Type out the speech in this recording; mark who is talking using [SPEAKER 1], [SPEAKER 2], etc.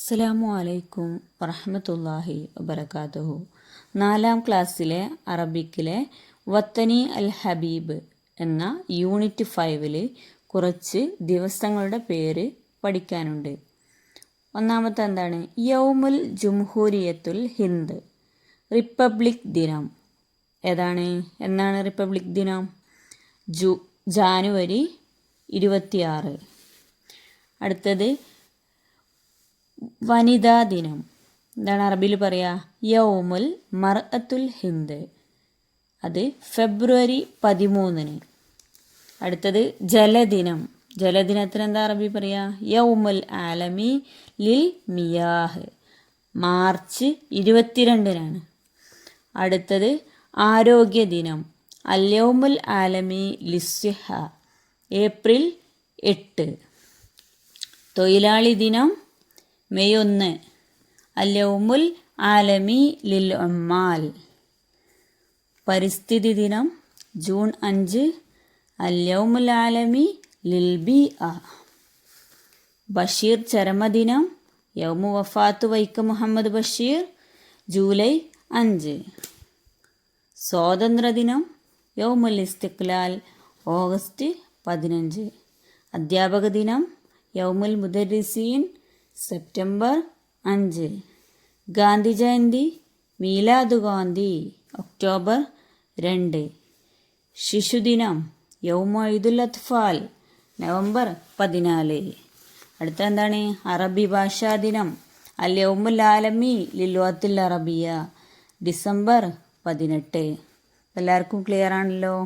[SPEAKER 1] അസ്സലാമു അലൈക്കും വറഹ്മത്തുള്ളാഹി വബറകാതുഹു. 4ാം ക്ലാസ്സിലെ അറബിക്കിലെ വത്തനി അൽ ഹബീബ് എന്ന യൂണിറ്റ് 5-ൽ കുറച്ച് ദിവസങ്ങളുടെ പേര് പഠിക്കാനുണ്ട്. ഒന്നാമത്തെ എന്താണ്? യൗമുൽ ജുംഹൂരിയത്തുൽ ഹിന്ദ്, റിപ്പബ്ലിക് ദിനം. എന്നാണ് റിപ്പബ്ലിക് ദിനം? ജാനുവരി 26. അടുത്തത് വനിതാ ദിനം. എന്താണ് അറബിയിൽ പറയുക? യൗമുൽ മർഅത്തുൽ ഹിന്ദ്, അത് ഫെബ്രുവരി 13. അടുത്തത് ജലദിനം. ജലദിനത്തിന് എന്താ അറബി പറയുക? യൗമുൽ ആലമി ലിൽ മിയാഹ്, മാർച്ച് 22. അടുത്തത് ആരോഗ്യ ദിനം. അൽ യൗമുൽ ആലമി ലിസ്സിഹ, ഏപ്രിൽ 8. തൊഴിലാളി ദിനം മെയ് 1, അൽ യൗമുൽ ആലമി ലിൽ ഉമ്മാൽ. പരിസ്ഥിതി ദിനം ജൂൺ 5, അൽ യൗമുൽ ആലമി ലിൽ ബിഅ. ബഷീർ ചരമദിനം യൗമു വഫാത്ത് വൈക്കം മുഹമ്മദ് ബഷീർ, ജൂലൈ 5. സ്വാതന്ത്ര്യദിനം യൗമുൽ ഇസ്തിഖ്ലാൽ, ഓഗസ്റ്റ് 15. അധ്യാപക ദിനം യൗമുൽ മുദരിസീൻ, സെപ്റ്റംബർ 5. ഗാന്ധി ജയന്തി മീലാദ് ഗാന്ധി, ഒക്ടോബർ 2. ശിശുദിനം യൗമു ഈദുൽ അത്ഫാൽ, നവംബർ 14. അടുത്ത എന്താണ്? അറബി ഭാഷാ ദിനം അൽ യൗമുൽ ആലമി ലിൽ ലുഗത്തിൽ അറബിയ, ഡിസംബർ 18. എല്ലാവർക്കും ക്ലിയർ ആണല്ലോ?